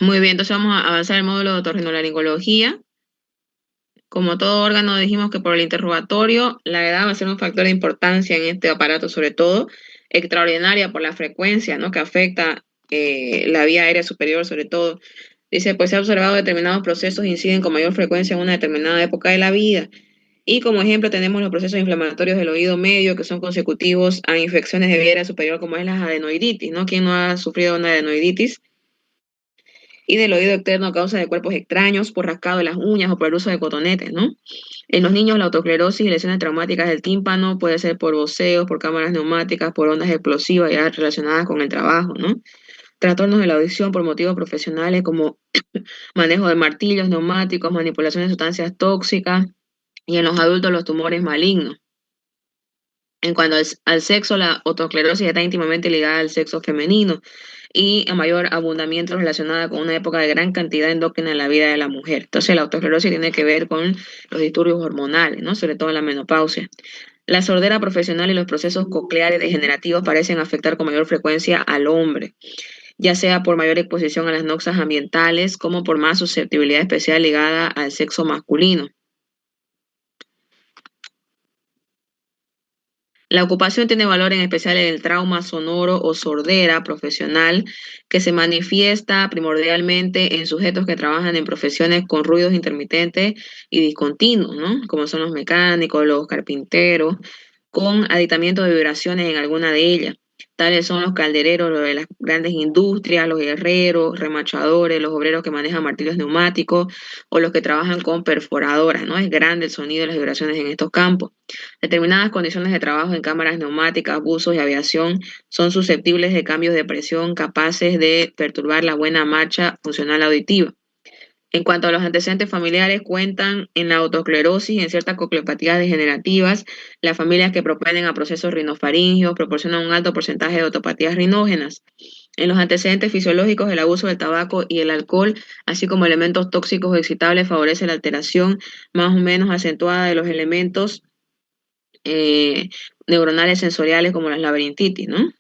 Muy bien, entonces vamos a avanzar el módulo de otorrinolaringología. Como todo órgano, dijimos que por el interrogatorio, la edad va a ser un factor de importancia en este aparato, sobre todo extraordinaria por la frecuencia, ¿no? Que afecta la vía aérea superior, sobre todo. Dice, pues se ha observado determinados procesos inciden con mayor frecuencia en una determinada época de la vida. Y como ejemplo tenemos los procesos inflamatorios del oído medio que son consecutivos a infecciones de vía aérea superior como es la adenoiditis, ¿no? ¿Quién no ha sufrido una adenoiditis? Y del oído externo a causa de cuerpos extraños, por rascado de las uñas o por el uso de cotonetes, ¿no? En los niños, la autoesclerosis y lesiones traumáticas del tímpano puede ser por voceos, por cámaras neumáticas, por ondas explosivas ya relacionadas con el trabajo, ¿no? Trastornos de la audición por motivos profesionales como manejo de martillos, neumáticos, manipulación de sustancias tóxicas y en los adultos los tumores malignos. En cuanto al sexo, la otosclerosis está íntimamente ligada al sexo femenino y a mayor abundamiento relacionada con una época de gran cantidad endógena en la vida de la mujer. Entonces, la otosclerosis tiene que ver con los disturbios hormonales, ¿no? Sobre todo en la menopausia. La sordera profesional y los procesos cocleares degenerativos parecen afectar con mayor frecuencia al hombre, ya sea por mayor exposición a las noxas ambientales como por más susceptibilidad especial ligada al sexo masculino. La ocupación tiene valor en especial en el trauma sonoro o sordera profesional que se manifiesta primordialmente en sujetos que trabajan en profesiones con ruidos intermitentes y discontinuos, ¿no? Como son los mecánicos, los carpinteros, con aditamiento de vibraciones en alguna de ellas. Tales son los caldereros, los de las grandes industrias, los herreros, remachadores, los obreros que manejan martillos neumáticos o los que trabajan con perforadoras, ¿no? Es grande el sonido y las vibraciones en estos campos. Determinadas condiciones de trabajo en cámaras neumáticas, buzos y aviación son susceptibles de cambios de presión capaces de perturbar la buena marcha funcional auditiva. En cuanto a los antecedentes familiares, cuentan en la autoesclerosis y en ciertas cocleopatías degenerativas. Las familias que propenden a procesos rinofaringios proporcionan un alto porcentaje de otopatías rinógenas. En los antecedentes fisiológicos, el abuso del tabaco y el alcohol, así como elementos tóxicos o excitables, favorece la alteración más o menos acentuada de los elementos eh, neuronales sensoriales como las laberintitis, ¿no?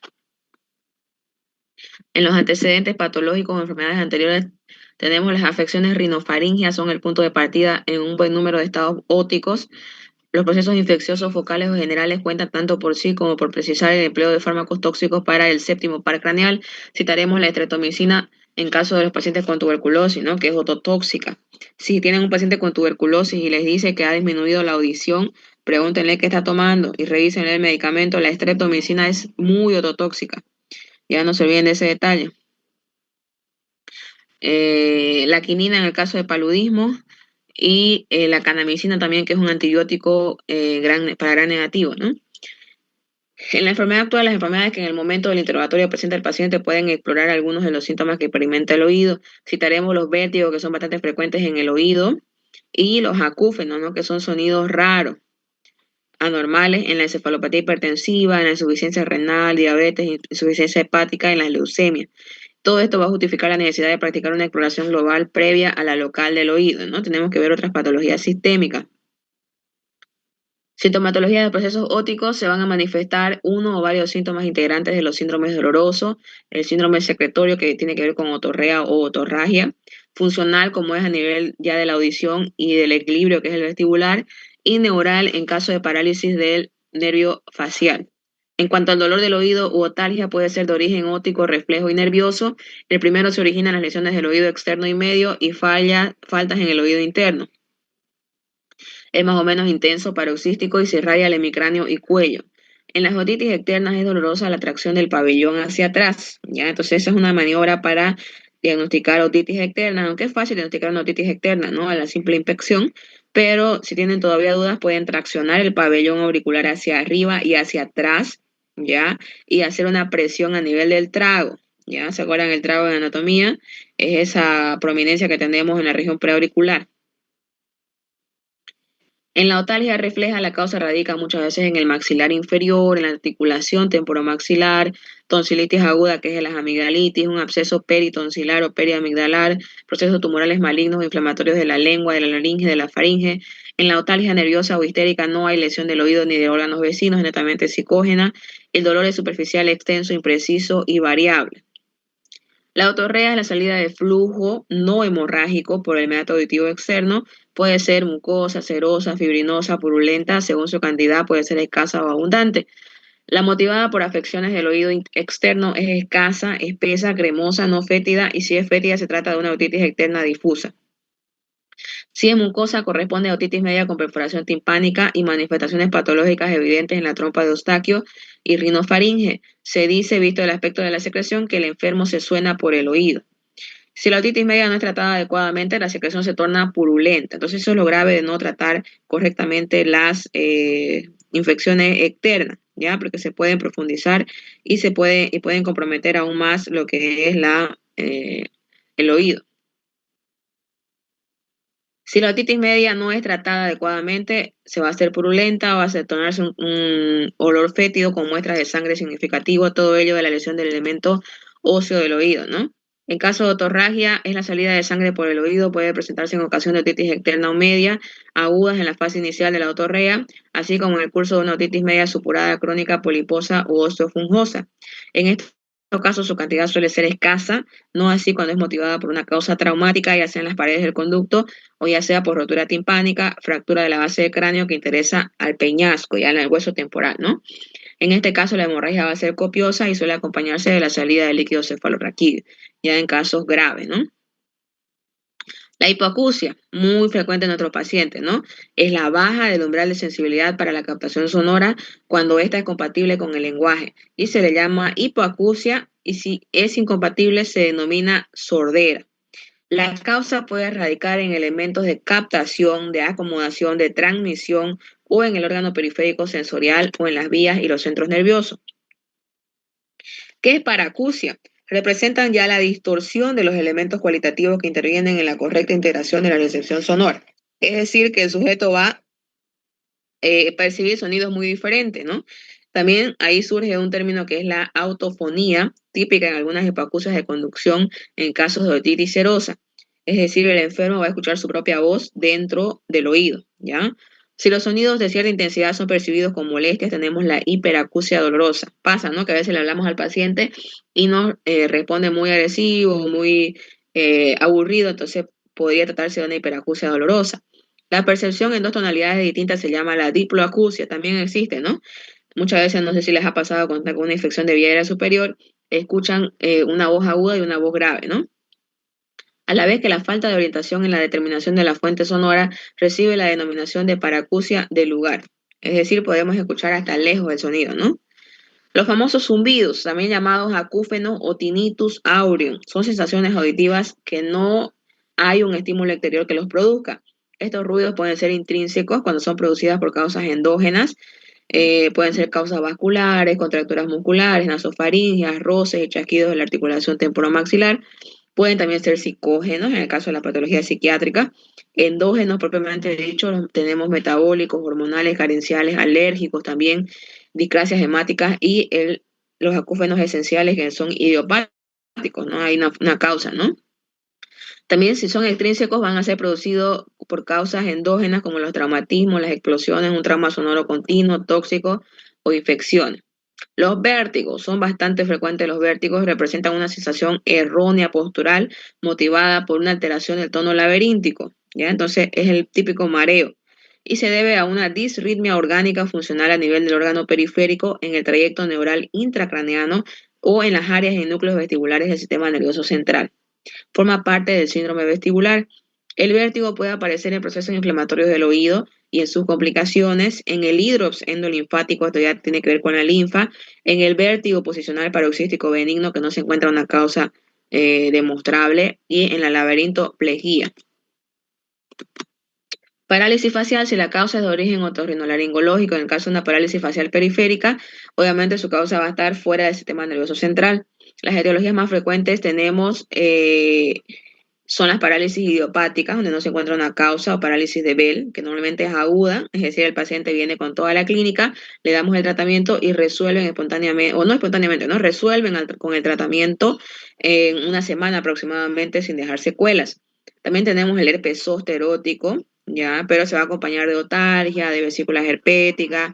En los antecedentes patológicos o enfermedades anteriores tenemos las afecciones rinofaringias, son el punto de partida en un buen número de estados óticos. Los procesos infecciosos focales o generales cuentan tanto por sí como por precisar el empleo de fármacos tóxicos para el séptimo par craneal. Citaremos la estreptomicina en caso de los pacientes con tuberculosis, ¿no? Que es ototóxica. Si tienen un paciente con tuberculosis y les dice que ha disminuido la audición, pregúntenle qué está tomando y revisen el medicamento. La estreptomicina es muy ototóxica. Ya no se olviden de ese detalle. La quinina en el caso de paludismo y la kanamicina también, que es un antibiótico para gran negativo, ¿no? En la enfermedad actual, las enfermedades que en el momento del interrogatorio presenta el paciente pueden explorar algunos de los síntomas que experimenta el oído. Citaremos los vértigos, que son bastante frecuentes en el oído, y los acúfenos, ¿no? Que son sonidos raros, anormales en la encefalopatía hipertensiva, en la insuficiencia renal, diabetes, insuficiencia hepática, en las leucemias. Todo esto va a justificar la necesidad de practicar una exploración global previa a la local del oído, ¿no? Tenemos que ver otras patologías sistémicas. Sintomatología de procesos ópticos se van a manifestar uno o varios síntomas integrantes de los síndromes dolorosos, el síndrome secretorio que tiene que ver con otorrea o otorragia, funcional como es a nivel ya de la audición y del equilibrio que es el vestibular, y neural en caso de parálisis del nervio facial. En cuanto al dolor del oído u otalgia puede ser de origen óptico, reflejo y nervioso. El primero se origina en las lesiones del oído externo y medio y faltas en el oído interno. Es más o menos intenso, paroxístico y se irradia el hemicráneo y cuello. En las otitis externas es dolorosa la tracción del pabellón hacia atrás, ¿ya? Entonces esa es una maniobra para diagnosticar otitis externa, aunque es fácil diagnosticar una otitis externa, ¿no? A la simple inspección, pero si tienen todavía dudas pueden traccionar el pabellón auricular hacia arriba y hacia atrás, ¿ya? Y hacer una presión a nivel del trago, ¿ya? ¿Se acuerdan el trago de anatomía? Es esa prominencia que tenemos en la región preauricular. En la otalgia refleja la causa radica muchas veces en el maxilar inferior, en la articulación temporomaxilar, tonsilitis aguda que es la amigdalitis, un absceso peritonsilar o periamigdalar, procesos tumorales malignos o inflamatorios de la lengua, de la laringe, de la faringe. En la otalgia nerviosa o histérica no hay lesión del oído ni de órganos vecinos, es netamente psicógena. El dolor es superficial, extenso, impreciso y variable. La otorrea es la salida de flujo no hemorrágico por el meato auditivo externo. Puede ser mucosa, serosa, fibrinosa, purulenta, según su cantidad puede ser escasa o abundante. La motivada por afecciones del oído externo es escasa, espesa, cremosa, no fétida, y si es fétida se trata de una otitis externa difusa. Si es mucosa, corresponde a otitis media con perforación timpánica y manifestaciones patológicas evidentes en la trompa de Eustaquio y rinofaringe. Se dice, visto el aspecto de la secreción, que el enfermo se suena por el oído. Si la otitis media no es tratada adecuadamente, la secreción se torna purulenta. Entonces, eso es lo grave de no tratar correctamente las infecciones externas, ¿ya? Porque se pueden profundizar y pueden comprometer aún más lo que es el oído. Si la otitis media no es tratada adecuadamente, se va a hacer purulenta, va a tornarse un olor fétido con muestras de sangre significativo, todo ello de la lesión del elemento óseo del oído, ¿no? En caso de otorragia, es la salida de sangre por el oído, puede presentarse en ocasión de otitis externa o media, agudas en la fase inicial de la otorrea, así como en el curso de una otitis media supurada crónica, poliposa u osteofungosa. En estos casos, su cantidad suele ser escasa, no así cuando es motivada por una causa traumática, ya sea en las paredes del conducto o ya sea por rotura timpánica, fractura de la base del cráneo que interesa al peñasco, ya en el hueso temporal, ¿no? En este caso, la hemorragia va a ser copiosa y suele acompañarse de la salida de líquido cefalorraquídeo, ya en casos graves, ¿no? La hipoacusia, muy frecuente en nuestros pacientes, ¿no? Es la baja del umbral de sensibilidad para la captación sonora cuando ésta es compatible con el lenguaje y se le llama hipoacusia, y si es incompatible se denomina sordera. La causa puede radicar en elementos de captación, de acomodación, de transmisión o en el órgano periférico sensorial o en las vías y los centros nerviosos. ¿Qué es paracusia? Representan ya la distorsión de los elementos cualitativos que intervienen en la correcta integración de la recepción sonora. Es decir, que el sujeto va a percibir sonidos muy diferentes, ¿no? También ahí surge un término que es la autofonía, típica en algunas hipoacusias de conducción en casos de otitis serosa. Es decir, el enfermo va a escuchar su propia voz dentro del oído, ¿ya? Si los sonidos de cierta intensidad son percibidos con molestias, tenemos la hiperacusia dolorosa. Pasa, ¿no? Que a veces le hablamos al paciente y nos responde muy agresivo, muy aburrido, entonces podría tratarse de una hiperacusia dolorosa. La percepción en dos tonalidades distintas se llama la diploacusia, también existe, ¿no? Muchas veces, no sé si les ha pasado con una infección de vía aérea superior, escuchan una voz aguda y una voz grave, ¿no? A la vez que la falta de orientación en la determinación de la fuente sonora recibe la denominación de paracusia de lugar. Es decir, podemos escuchar hasta lejos el sonido, ¿no? Los famosos zumbidos, también llamados acúfenos o tinnitus aureum, son sensaciones auditivas que no hay un estímulo exterior que los produzca. Estos ruidos pueden ser intrínsecos cuando son producidas por causas endógenas, pueden ser causas vasculares, contracturas musculares, nasofaringias, roces y chasquidos de la articulación temporomaxilar. Pueden también ser psicógenos, en el caso de la patología psiquiátrica. Endógenos, propiamente dicho, tenemos metabólicos, hormonales, carenciales, alérgicos también, discrasias hemáticas y los acúfenos esenciales que son idiopáticos, ¿no? Hay una causa, ¿no? También si son extrínsecos van a ser producidos por causas endógenas como los traumatismos, las explosiones, un trauma sonoro continuo, tóxico o infecciones. Los vértigos, son bastante frecuentes los vértigos, representan una sensación errónea postural motivada por una alteración del tono laberíntico, ¿ya? Entonces es el típico mareo y se debe a una disritmia orgánica funcional a nivel del órgano periférico en el trayecto neural intracraneano o en las áreas y núcleos vestibulares del sistema nervioso central. Forma parte del síndrome vestibular. El vértigo puede aparecer en procesos inflamatorios del oído y en sus complicaciones, en el hidrops endolinfático, esto ya tiene que ver con la linfa, en el vértigo posicional paroxístico benigno, que no se encuentra una causa demostrable, y en la laberintoplegia. Parálisis facial, si la causa es de origen otorrinolaringológico, en el caso de una parálisis facial periférica, obviamente su causa va a estar fuera del sistema nervioso central. Las etiologías más frecuentes tenemos son las parálisis idiopáticas, donde no se encuentra una causa, o parálisis de Bell, que normalmente es aguda, es decir, el paciente viene con toda la clínica, le damos el tratamiento y resuelven espontáneamente, o no espontáneamente, no resuelven con el tratamiento en una semana aproximadamente sin dejar secuelas. También tenemos el herpes zóster erótico, ya, pero se va a acompañar de otalgia, de vesículas herpéticas,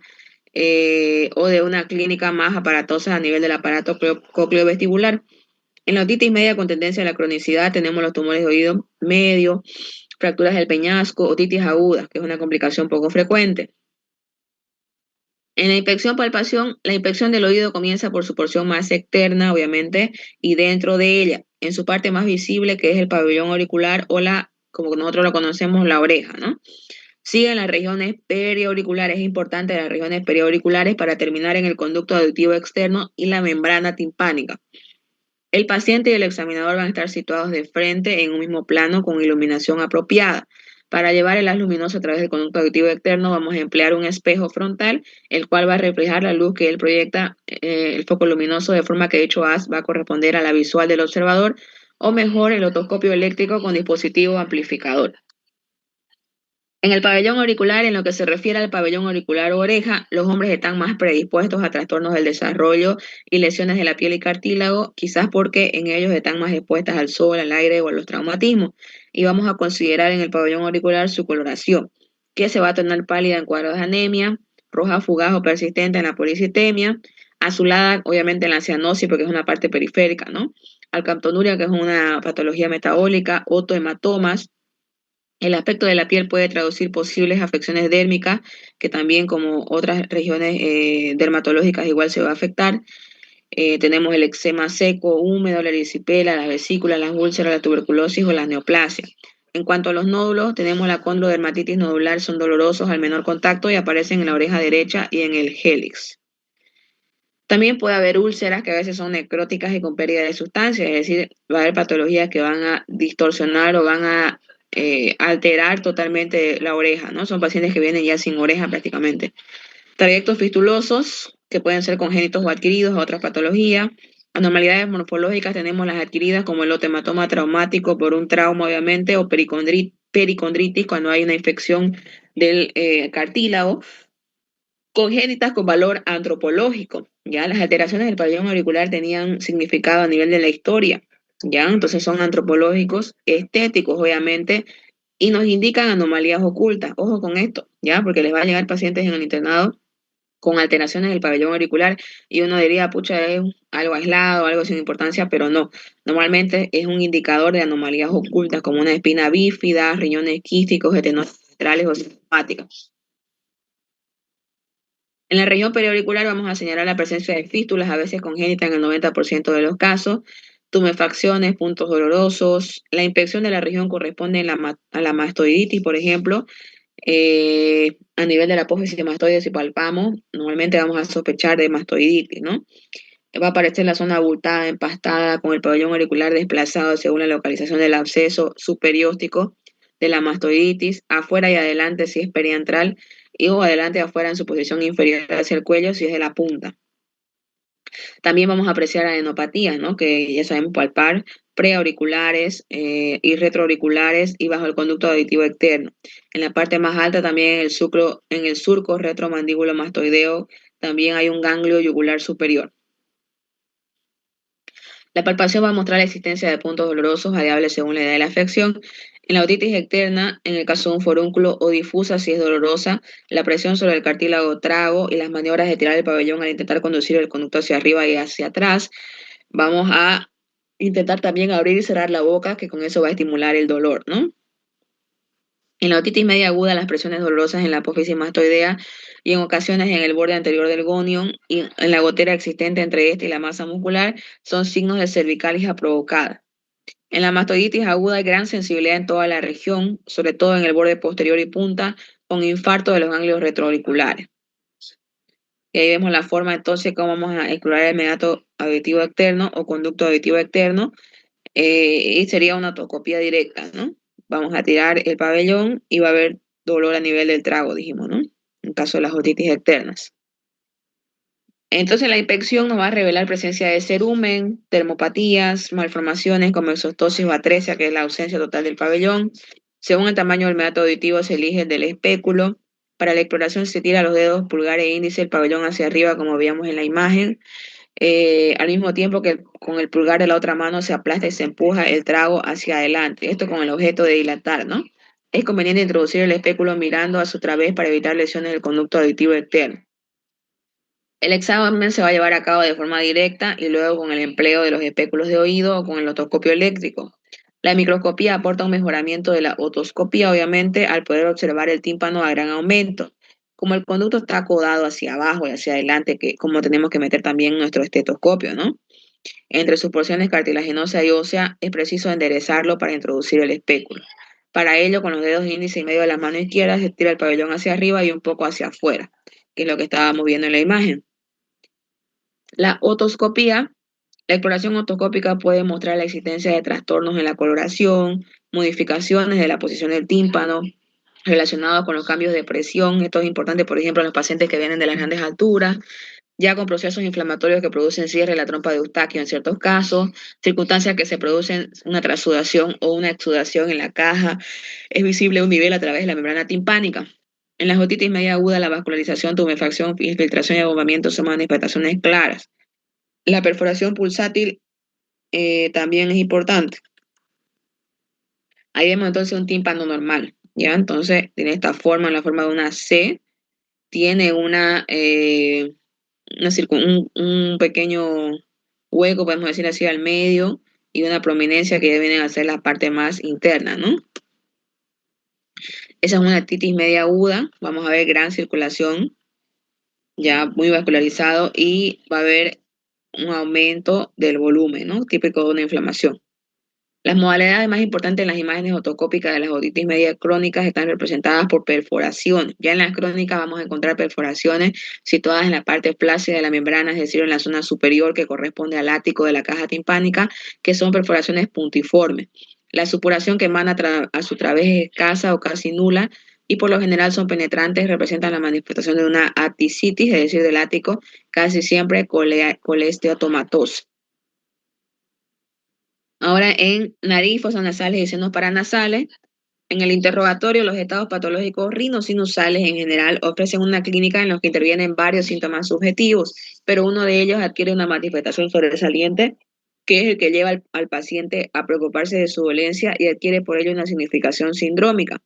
o de una clínica más aparatosa a nivel del aparato cocleovestibular. En la otitis media con tendencia a la cronicidad tenemos los tumores de oído medio, fracturas del peñasco, otitis aguda, que es una complicación poco frecuente. En la inspección palpación, la inspección del oído comienza por su porción más externa, obviamente, y dentro de ella, en su parte más visible, que es el pabellón auricular o como nosotros lo conocemos, la oreja, ¿no? Siguen las regiones periauriculares, es importante las regiones periauriculares para terminar en el conducto auditivo externo y la membrana timpánica. El paciente y el examinador van a estar situados de frente en un mismo plano con iluminación apropiada. Para llevar el haz luminoso a través del conducto auditivo externo vamos a emplear un espejo frontal, el cual va a reflejar la luz que él proyecta, el foco luminoso, de forma que dicho haz va a corresponder a la visual del observador, o mejor, el otoscopio eléctrico con dispositivo amplificador. En el pabellón auricular, en lo que se refiere al pabellón auricular o oreja, los hombres están más predispuestos a trastornos del desarrollo y lesiones de la piel y cartílago, quizás porque en ellos están más expuestas al sol, al aire o a los traumatismos. Y vamos a considerar en el pabellón auricular su coloración, que se va a tornar pálida en cuadros de anemia, roja fugaz o persistente en la policitemia, azulada obviamente en la cianosis porque es una parte periférica, ¿no? Alcantonuria, que es una patología metabólica, otohematomas. El aspecto de la piel puede traducir posibles afecciones dérmicas, que también como otras regiones dermatológicas igual se va a afectar. Tenemos el eczema seco, húmedo, la erisipela, las vesículas, las úlceras, la tuberculosis o las neoplasias. En cuanto a los nódulos, tenemos la condrodermatitis nodular, son dolorosos al menor contacto y aparecen en la oreja derecha y en el hélix. También puede haber úlceras que a veces son necróticas y con pérdida de sustancias, es decir, va a haber patologías que van a distorsionar o van a alterar totalmente la oreja, ¿no? Son pacientes que vienen ya sin oreja prácticamente. Trayectos fistulosos, que pueden ser congénitos o adquiridos a otras patologías. Anormalidades morfológicas tenemos las adquiridas como el otematoma traumático por un trauma, obviamente, o pericondritis cuando hay una infección del cartílago. Congénitas con valor antropológico, ¿ya? Las alteraciones del pabellón auricular tenían significado a nivel de la historia, ¿ya? Entonces son antropológicos, estéticos, obviamente, y nos indican anomalías ocultas. Ojo con esto, ¿ya? Porque les va a llegar pacientes en el internado con alteraciones del pabellón auricular y uno diría, pucha, es algo aislado, algo sin importancia, pero no. Normalmente es un indicador de anomalías ocultas como una espina bífida, riñones quísticos, estenosis centrales o sintomáticas. En la región periauricular vamos a señalar la presencia de fístulas, a veces congénitas en el 90% de los casos, tumefacciones, puntos dolorosos. La inspección de la región corresponde a la mastoiditis, por ejemplo. A nivel de la apófisis mastoide, si palpamos, normalmente vamos a sospechar de mastoiditis, ¿no? Va a aparecer la zona abultada, empastada, con el pabellón auricular desplazado según la localización del absceso superióstico de la mastoiditis, afuera y adelante si es periantral, y o adelante y afuera en su posición inferior hacia el cuello si es de la punta. También vamos a apreciar adenopatías, ¿no? Que ya sabemos palpar preauriculares y retroauriculares y bajo el conducto auditivo externo. En la parte más alta también en el surco retromandíbulo mastoideo también hay un ganglio yugular superior. La palpación va a mostrar la existencia de puntos dolorosos variables según la edad de la afección. En la otitis externa, en el caso de un forúnculo o difusa, si es dolorosa, la presión sobre el cartílago trago y las maniobras de tirar el pabellón al intentar conducir el conducto hacia arriba y hacia atrás. Vamos a intentar también abrir y cerrar la boca, que con eso va a estimular el dolor, ¿no? En la otitis media aguda, las presiones dolorosas en la apófisis mastoidea y en ocasiones en el borde anterior del gonion y en la gotera existente entre este y la masa muscular son signos de cervicalgia provocada. En la mastoiditis aguda hay gran sensibilidad en toda la región, sobre todo en el borde posterior y punta, con infarto de los ganglios retroauriculares. Y ahí vemos la forma entonces cómo vamos a explorar el meato auditivo externo o conducto auditivo externo, y sería una otoscopía directa, ¿no? Vamos a tirar el pabellón y va a haber dolor a nivel del trago, dijimos, ¿no? En caso de las otitis externas. Entonces la inspección nos va a revelar presencia de cerumen, termopatías, malformaciones como exostosis o atresia, que es la ausencia total del pabellón. Según el tamaño del meato auditivo se elige el del espéculo. Para la exploración se tira los dedos pulgar e índice, el pabellón hacia arriba, como veíamos en la imagen. Al mismo tiempo que con el pulgar de la otra mano se aplasta y se empuja el trago hacia adelante. Esto con el objeto de dilatar, ¿no? Es conveniente introducir el espéculo mirando a su través para evitar lesiones del conducto auditivo externo. El examen se va a llevar a cabo de forma directa y luego con el empleo de los espéculos de oído o con el otoscopio eléctrico. La microscopía aporta un mejoramiento de la otoscopía, obviamente, al poder observar el tímpano a gran aumento. Como el conducto está acodado hacia abajo y hacia adelante, que como tenemos que meter también nuestro estetoscopio, ¿no? Entre sus porciones cartilaginosa y ósea, es preciso enderezarlo para introducir el espéculo. Para ello, con los dedos índice y medio de la mano izquierda, se tira el pabellón hacia arriba y un poco hacia afuera, que es lo que estábamos viendo en la imagen. La otoscopía, la exploración otoscópica puede mostrar la existencia de trastornos en la coloración, modificaciones de la posición del tímpano relacionados con los cambios de presión. Esto es importante, por ejemplo, en los pacientes que vienen de las grandes alturas, ya con procesos inflamatorios que producen cierre de la trompa de Eustaquio en ciertos casos, circunstancias que se producen una transudación o una exudación en la caja, es visible un nivel a través de la membrana timpánica. En la otitis media aguda, la vascularización, tumefacción, infiltración y abombamiento son manifestaciones claras. La perforación pulsátil también es importante. Ahí vemos entonces un tímpano normal, ¿ya? Entonces tiene esta forma, en la forma de una C, tiene un pequeño hueco, podemos decir así, al medio y una prominencia que vienen a ser la parte más interna, ¿no? Esa es una titis media aguda, vamos a ver gran circulación, ya muy vascularizado y va a haber un aumento del volumen, ¿no? Típico de una inflamación. Las modalidades más importantes en las imágenes otoscópicas de las otitis media crónicas están representadas por perforación. Ya en las crónicas vamos a encontrar perforaciones situadas en la parte flácida de la membrana, es decir, en la zona superior que corresponde al ático de la caja timpánica, que son perforaciones puntiformes. La supuración que emana a su través es escasa o casi nula y por lo general son penetrantes, representan la manifestación de una aticitis, es decir, del ático, casi siempre colesteatomatosa. Ahora en nariz, fosas nasales y senos paranasales, en el interrogatorio, los estados patológicos rinosinusales en general ofrecen una clínica en la que intervienen varios síntomas subjetivos, pero uno de ellos adquiere una manifestación sobresaliente, que es el que lleva al paciente a preocuparse de su dolencia y adquiere por ello una significación sindrómica.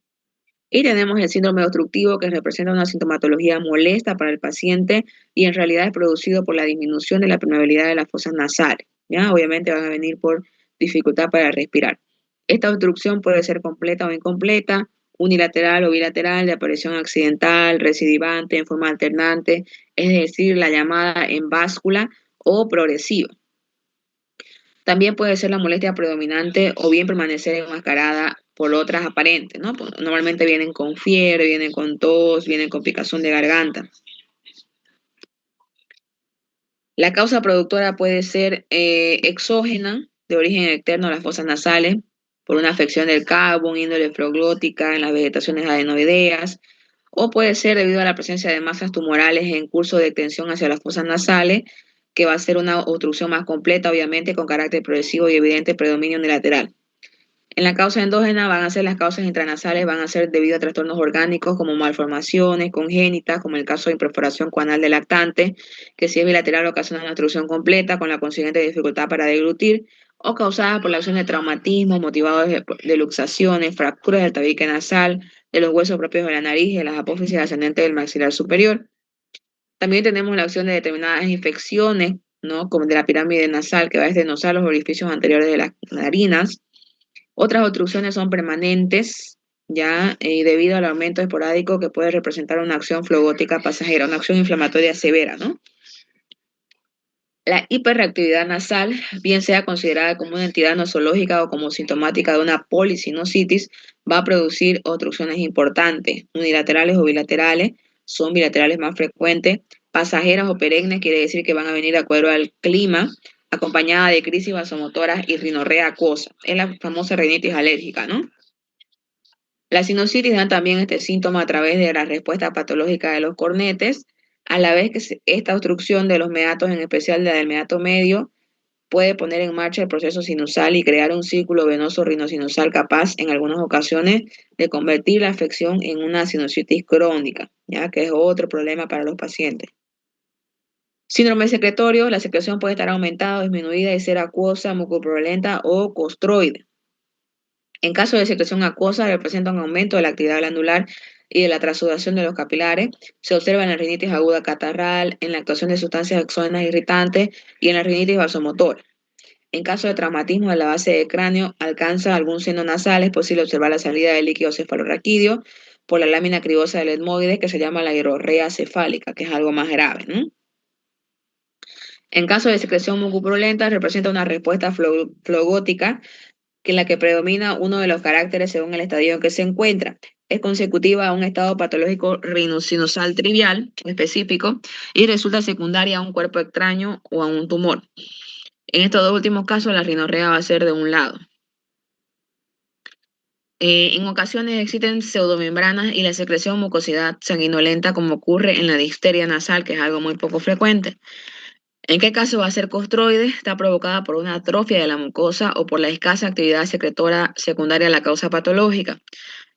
Y tenemos el síndrome obstructivo, que representa una sintomatología molesta para el paciente y en realidad es producido por la disminución de la permeabilidad de las fosas nasales. ¿Ya? Obviamente van a venir por dificultad para respirar. Esta obstrucción puede ser completa o incompleta, unilateral o bilateral, de aparición accidental, recidivante, en forma alternante, es decir, la llamada en báscula o progresiva. También puede ser la molestia predominante o bien permanecer enmascarada por otras aparentes, ¿no? Pues normalmente vienen con fiebre, vienen con tos, vienen con picazón de garganta. La causa productora puede ser exógena, de origen externo a las fosas nasales, por una afección del cabo, índole floglótica en las vegetaciones adenoideas, o puede ser debido a la presencia de masas tumorales en curso de extensión hacia las fosas nasales, que va a ser una obstrucción más completa, obviamente, con carácter progresivo y evidente predominio unilateral. En la causa endógena van a ser las causas intranasales, van a ser debido a trastornos orgánicos como malformaciones congénitas, como el caso de imperforación coanal del lactante, que si es bilateral ocasiona una obstrucción completa con la consiguiente dificultad para deglutir, o causada por la acción de traumatismos motivados de luxaciones, fracturas del tabique nasal, de los huesos propios de la nariz y de las apófisis ascendentes del maxilar superior. También tenemos la acción de determinadas infecciones, ¿no? Como de la pirámide nasal, que va a desdenosar los orificios anteriores de las narinas. Otras obstrucciones son permanentes, ya debido al aumento esporádico que puede representar una acción flogótica pasajera, una acción inflamatoria severa, ¿no? La hiperreactividad nasal, bien sea considerada como una entidad nosológica o como sintomática de una polisinusitis, va a producir obstrucciones importantes, unilaterales o bilaterales, son bilaterales más frecuentes, pasajeras o perennes, quiere decir que van a venir de acuerdo al clima, acompañada de crisis vasomotoras y rinorrea acuosa. Es la famosa rinitis alérgica, ¿no? La sinusitis da también este síntoma a través de la respuesta patológica de los cornetes, a la vez que esta obstrucción de los meatos, en especial la del meato medio, puede poner en marcha el proceso sinusal y crear un círculo venoso rinosinusal capaz, en algunas ocasiones, de convertir la afección en una sinusitis crónica, ya que es otro problema para los pacientes. Síndrome secretorio, la secreción puede estar aumentada o disminuida y ser acuosa, mucopurulenta o costroide. En caso de secreción acuosa, representa un aumento de la actividad glandular y de la transudación de los capilares. Se observa en la rinitis aguda catarral, en la actuación de sustancias exógenas irritantes y en la rinitis vasomotora. En caso de traumatismo de la base del cráneo, alcanza algún seno nasal, es posible observar la salida de líquido cefalorraquídeo por la lámina cribosa del etmoide, que se llama la hidrorrea cefálica, que es algo más grave, ¿no? En caso de secreción mucopurulenta, representa una respuesta flogótica que en la que predomina uno de los caracteres según el estadio en que se encuentra. Es consecutiva a un estado patológico rinosinusal trivial específico y resulta secundaria a un cuerpo extraño o a un tumor. En estos dos últimos casos, la rinorrea va a ser de un lado. En ocasiones existen pseudomembranas y la secreción mucosidad sanguinolenta, como ocurre en la difteria nasal, que es algo muy poco frecuente. ¿En qué caso va a ser costroide? Está provocada por una atrofia de la mucosa o por la escasa actividad secretora secundaria a la causa patológica.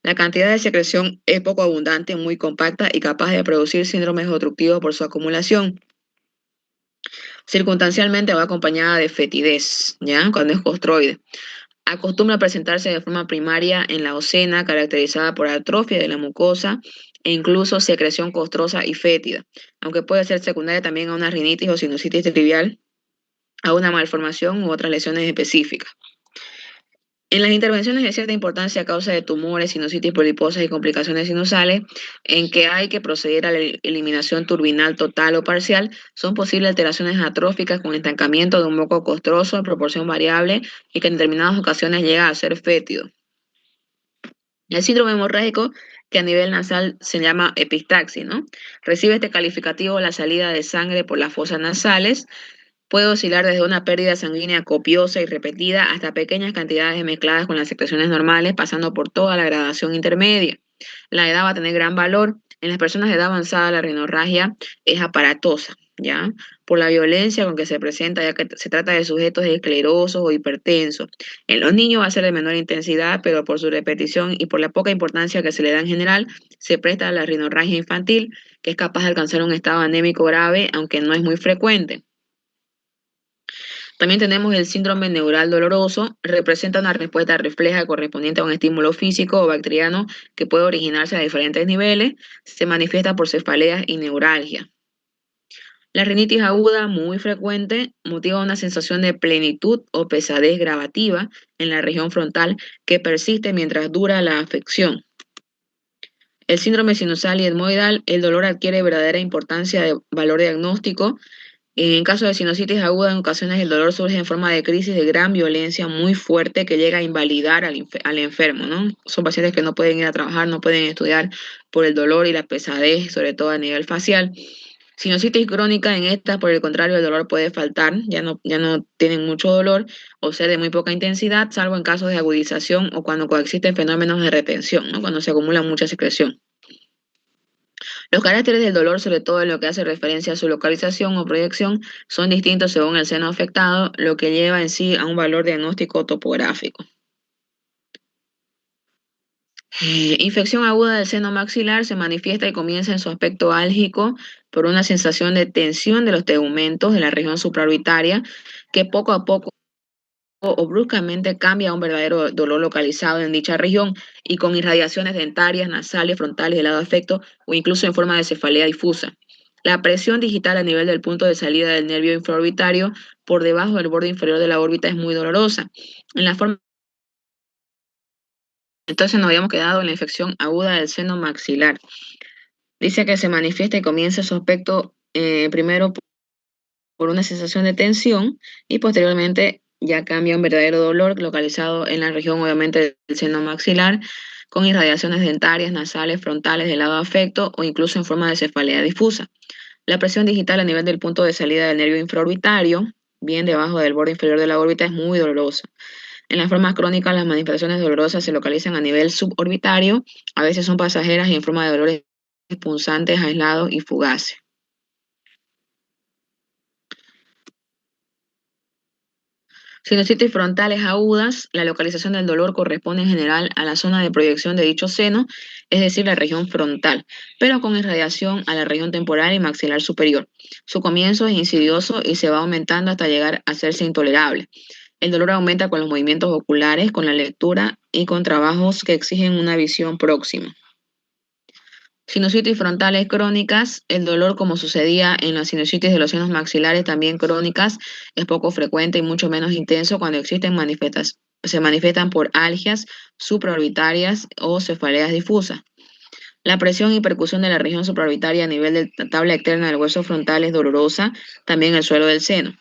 La cantidad de secreción es poco abundante, muy compacta y capaz de producir síndromes obstructivos por su acumulación. Circunstancialmente va acompañada de fetidez, ¿ya? Cuando es costroide. Acostumbra a presentarse de forma primaria en la ocena, caracterizada por atrofia de la mucosa e incluso secreción costrosa y fétida, aunque puede ser secundaria también a una rinitis o sinusitis trivial, a una malformación u otras lesiones específicas. En las intervenciones de cierta importancia a causa de tumores, sinusitis poliposas y complicaciones sinusales, en que hay que proceder a la eliminación turbinal total o parcial, son posibles alteraciones atróficas con estancamiento de un moco costroso en proporción variable y que en determinadas ocasiones llega a ser fétido. El síndrome hemorrágico, que a nivel nasal se llama epistaxis, ¿no? Recibe este calificativo la salida de sangre por las fosas nasales. Puede oscilar desde una pérdida sanguínea copiosa y repetida hasta pequeñas cantidades mezcladas con las secreciones normales, pasando por toda la gradación intermedia. La edad va a tener gran valor. En las personas de edad avanzada, la rinorragia es aparatosa, ¿ya? Por la violencia con que se presenta, ya que se trata de sujetos esclerosos o hipertensos. En los niños va a ser de menor intensidad, pero por su repetición y por la poca importancia que se le da en general, se presta a la rinorragia infantil, que es capaz de alcanzar un estado anémico grave, aunque no es muy frecuente. También tenemos el síndrome neural doloroso, representa una respuesta refleja correspondiente a un estímulo físico o bacteriano que puede originarse a diferentes niveles, se manifiesta por cefaleas y neuralgia. La rinitis aguda, muy frecuente, motiva una sensación de plenitud o pesadez gravativa en la región frontal que persiste mientras dura la afección. El síndrome sinusal y etmoidal, el dolor adquiere verdadera importancia de valor diagnóstico. En caso de sinusitis aguda, en ocasiones el dolor surge en forma de crisis de gran violencia muy fuerte que llega a invalidar al enfermo, ¿no? Son pacientes que no pueden ir a trabajar, no pueden estudiar por el dolor y la pesadez, sobre todo a nivel facial. Sinusitis crónica, en esta, por el contrario, el dolor puede faltar, ya no tienen mucho dolor o ser de muy poca intensidad, salvo en casos de agudización o cuando coexisten fenómenos de retención, ¿no? Cuando se acumula mucha secreción. Los caracteres del dolor, sobre todo en lo que hace referencia a su localización o proyección, son distintos según el seno afectado, lo que lleva en sí a un valor diagnóstico topográfico. Infección aguda del seno maxilar se manifiesta y comienza en su aspecto álgico por una sensación de tensión de los tegumentos de la región supraorbitaria que poco a poco o bruscamente cambia a un verdadero dolor localizado en dicha región y con irradiaciones dentarias, nasales, frontales del lado afecto o incluso en forma de cefalea difusa. La presión digital a nivel del punto de salida del nervio infraorbitario por debajo del borde inferior de la órbita es muy dolorosa. En la forma Entonces nos habíamos quedado en la infección aguda del seno maxilar. Dice que se manifiesta y comienza su aspecto primero por una sensación de tensión y posteriormente ya cambia un verdadero dolor localizado en la región obviamente del seno maxilar con irradiaciones dentarias, nasales, frontales del lado afecto o incluso en forma de cefalea difusa. La presión digital a nivel del punto de salida del nervio infraorbitario, bien debajo del borde inferior de la órbita, es muy dolorosa. En las formas crónicas, las manifestaciones dolorosas se localizan a nivel suborbitario, a veces son pasajeras y en forma de dolores punzantes, aislados y fugaces. Sinusitis frontales agudas, la localización del dolor corresponde en general a la zona de proyección de dicho seno, es decir, la región frontal, pero con irradiación a la región temporal y maxilar superior. Su comienzo es insidioso y se va aumentando hasta llegar a hacerse intolerable. El dolor aumenta con los movimientos oculares, con la lectura y con trabajos que exigen una visión próxima. Sinusitis frontales crónicas, el dolor como sucedía en las sinusitis de los senos maxilares también crónicas es poco frecuente y mucho menos intenso cuando existen se manifiestan por algias supraorbitarias o cefaleas difusas. La presión y percusión de la región supraorbitaria a nivel de la tabla externa del hueso frontal es dolorosa, también el suelo del seno.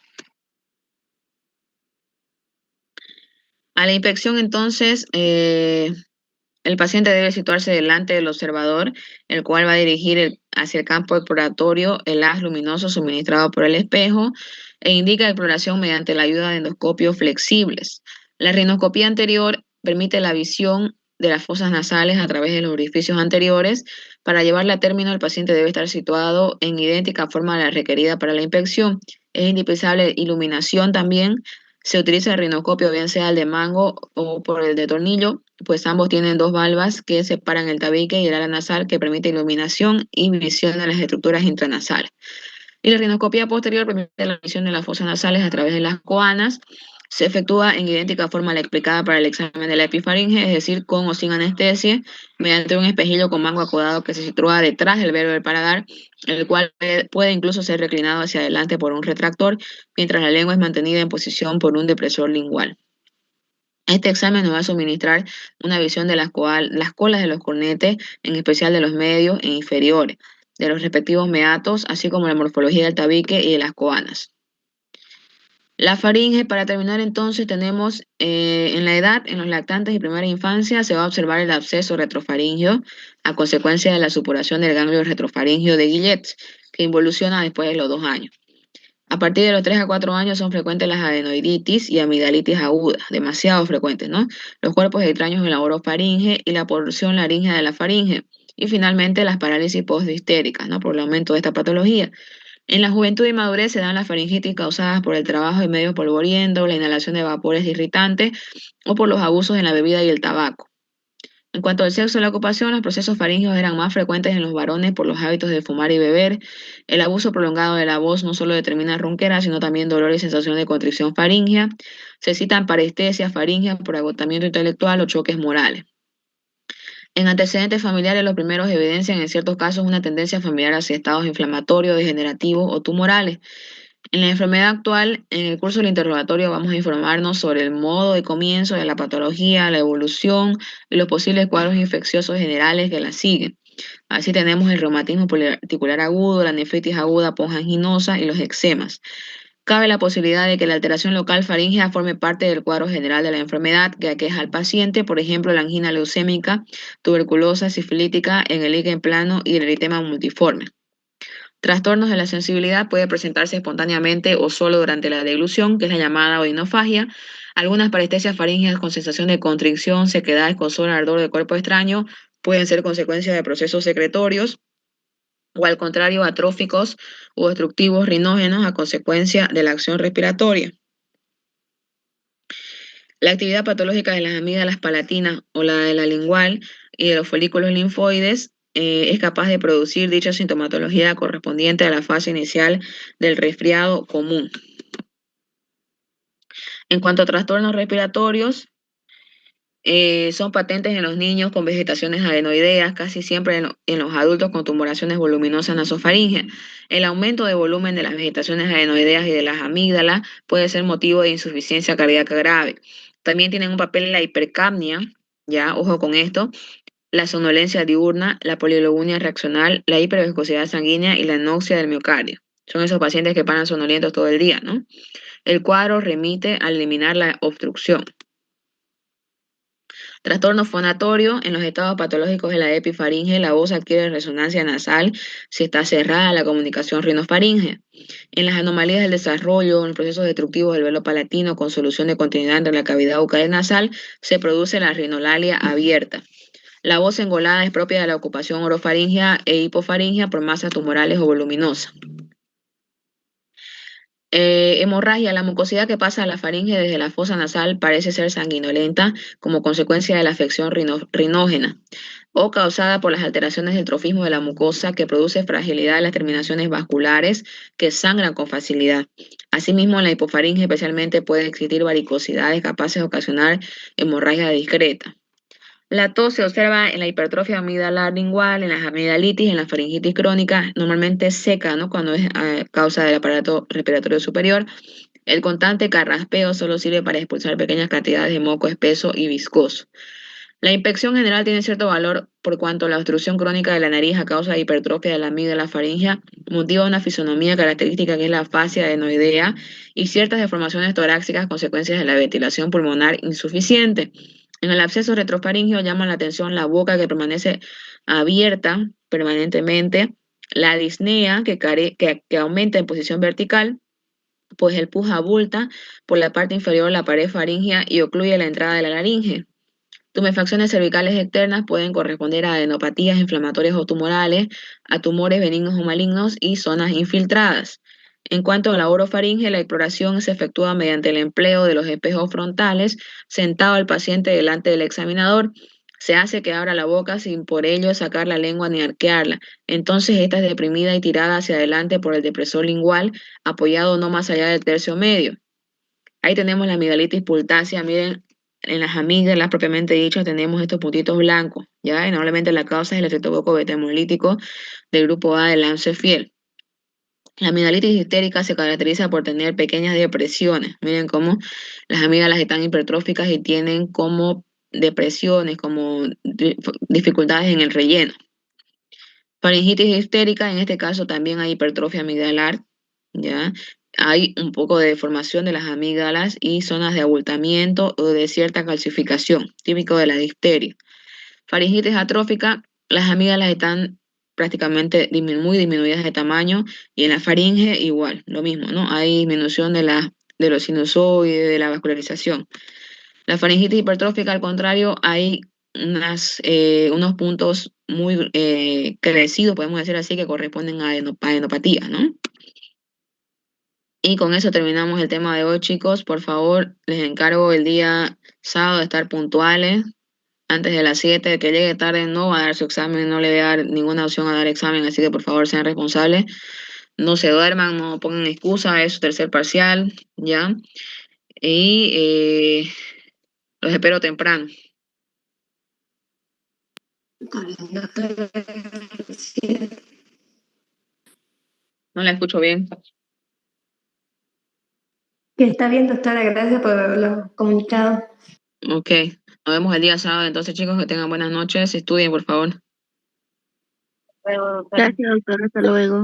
A la inspección entonces, el paciente debe situarse delante del observador, el cual va a dirigir hacia el campo exploratorio el haz luminoso suministrado por el espejo e indica exploración mediante la ayuda de endoscopios flexibles. La rinoscopía anterior permite la visión de las fosas nasales a través de los orificios anteriores. Para llevarla a término, el paciente debe estar situado en idéntica forma a la requerida para la inspección. Es indispensable iluminación también. Se utiliza el rinoscopio, bien sea el de mango o por el de tornillo, pues ambos tienen dos valvas que separan el tabique y el ala nasal que permite iluminación y visión de las estructuras intranasales. Y la rinoscopía posterior permite la visión de las fosas nasales a través de las coanas. Se efectúa en idéntica forma a la explicada para el examen de la epifaringe, es decir, con o sin anestesia, mediante un espejillo con mango acodado que se sitúa detrás del velo del paladar, el cual puede incluso ser reclinado hacia adelante por un retractor, mientras la lengua es mantenida en posición por un depresor lingual. Este examen nos va a suministrar una visión de las colas de los cornetes, en especial de los medios e inferiores, de los respectivos meatos, así como la morfología del tabique y de las coanas. La faringe, para terminar entonces, tenemos en la edad, en los lactantes y primera infancia, se va a observar el absceso retrofaringeo a consecuencia de la supuración del ganglio retrofaringeo de Guillet, que involuciona después de los 2 años. A partir de los 3 a 4 años son frecuentes las adenoiditis y amigdalitis agudas, demasiado frecuentes, ¿no? Los cuerpos extraños en la orofaringe y la porción laríngea de la faringe. Y finalmente las parálisis postdistéricas, ¿no? Por el aumento de esta patología. En la juventud y madurez se dan las faringitis causadas por el trabajo en medios polvorientos, la inhalación de vapores irritantes o por los abusos en la bebida y el tabaco. En cuanto al sexo y la ocupación, los procesos faríngeos eran más frecuentes en los varones por los hábitos de fumar y beber. El abuso prolongado de la voz no solo determina ronquera, sino también dolor y sensación de constricción faríngea. Se citan parestesias faríngeas por agotamiento intelectual o choques morales. En antecedentes familiares, los primeros evidencian en ciertos casos una tendencia familiar hacia estados inflamatorios, degenerativos o tumorales. En la enfermedad actual, en el curso del interrogatorio vamos a informarnos sobre el modo de comienzo de la patología, la evolución y los posibles cuadros infecciosos generales que la siguen. Así tenemos el reumatismo articular agudo, la nefritis aguda anginosa y los eczemas. Cabe la posibilidad de que la alteración local faríngea forme parte del cuadro general de la enfermedad que aqueja al paciente, por ejemplo, la angina leucémica, tuberculosa, sifilítica en el líquen plano y el eritema multiforme. Trastornos de la sensibilidad puede presentarse espontáneamente o solo durante la deglución, que es la llamada odinofagia. Algunas parestesias faríngeas con sensación de constricción, sequedad, escozor, ardor de cuerpo extraño pueden ser consecuencia de procesos secretorios o al contrario atróficos o obstructivos rinógenos a consecuencia de la acción respiratoria. La actividad patológica de las amígdalas palatinas o la de la lingual y de los folículos linfoides es capaz de producir dicha sintomatología correspondiente a la fase inicial del resfriado común. En cuanto a trastornos respiratorios, son patentes en los niños con vegetaciones adenoideas, casi siempre en los adultos con tumoraciones voluminosas nasofaríngeas. El aumento de volumen de las vegetaciones adenoideas y de las amígdalas puede ser motivo de insuficiencia cardíaca grave. También tienen un papel en la hipercapnia, ya, ojo con esto, la somnolencia diurna, la polilogunia reaccional, la hiperviscosidad sanguínea y la anoxia del miocardio. Son esos pacientes que paran sonolientos todo el día, ¿no? El cuadro remite al eliminar la obstrucción. Trastorno fonatorio. En los estados patológicos de la epifaringe, la voz adquiere resonancia nasal si está cerrada la comunicación rinofaringea. En las anomalías del desarrollo, en los procesos destructivos del velo palatino con solución de continuidad entre la cavidad bucal nasal, se produce la rinolalia abierta. La voz engolada es propia de la ocupación orofaringea e hipofaringea por masas tumorales o voluminosas. Hemorragia. La mucosidad que pasa a la faringe desde la fosa nasal parece ser sanguinolenta como consecuencia de la afección rinógena o causada por las alteraciones del trofismo de la mucosa que produce fragilidad de las terminaciones vasculares que sangran con facilidad. Asimismo, en la hipofaringe especialmente pueden existir varicosidades capaces de ocasionar hemorragia discreta. La tos se observa en la hipertrofia amigdalar lingual, en las amigdalitis, en la faringitis crónica, normalmente seca, ¿no? Cuando es a causa del aparato respiratorio superior. El constante carraspeo solo sirve para expulsar pequeñas cantidades de moco espeso y viscoso. La infección general tiene cierto valor por cuanto la obstrucción crónica de la nariz a causa de hipertrofia de la amígdala faríngea motiva una fisonomía característica que es la fascia adenoidea y ciertas deformaciones torácicas consecuencias de la ventilación pulmonar insuficiente. En el absceso retrofaríngeo llama la atención la boca que permanece abierta permanentemente, la disnea que aumenta en posición vertical, pues el pus abulta por la parte inferior de la pared faríngea y ocluye la entrada de la laringe. Tumefacciones cervicales externas pueden corresponder a adenopatías inflamatorias o tumorales, a tumores benignos o malignos y zonas infiltradas. En cuanto a la orofaringe, la exploración se efectúa mediante el empleo de los espejos frontales, sentado el paciente delante del examinador. Se hace que abra la boca sin por ello sacar la lengua ni arquearla. Entonces esta es deprimida y tirada hacia adelante por el depresor lingual, apoyado no más allá del tercio medio. Ahí tenemos la amigdalitis pultácea. Miren, en las amígdalas propiamente dicho tenemos estos puntitos blancos, ¿ya? Y normalmente la causa es el estreptococo beta-hemolítico del grupo A del Lancefiel. La amigdalitis histérica se caracteriza por tener pequeñas depresiones. Miren cómo las amígdalas están hipertróficas y tienen como depresiones, como dificultades en el relleno. Faringitis histérica, en este caso también hay hipertrofia amigdalar, ¿ya? Hay un poco de deformación de las amígdalas y zonas de abultamiento o de cierta calcificación, típico de la difteria. Faringitis atrófica, las amígdalas están prácticamente muy disminuidas de tamaño y en la faringe igual, lo mismo, ¿no? Hay disminución de los sinusoides, de la vascularización. La faringitis hipertrófica, al contrario, hay unos puntos muy crecidos, podemos decir así, que corresponden a adenopatías, ¿no? Y con eso terminamos el tema de hoy, chicos. Por favor, les encargo el día sábado de estar puntuales, antes de las 7, que llegue tarde no va a dar su examen, no le voy a dar ninguna opción a dar examen, así que por favor sean responsables. No se duerman, no pongan excusa, es su tercer parcial, ¿ya? Y los espero temprano. No la escucho bien. Que está bien, doctora, gracias por haberlo comunicado. Ok, nos vemos el día sábado. Entonces, chicos, que tengan buenas noches. Estudien, por favor. Gracias, doctora. Hasta luego.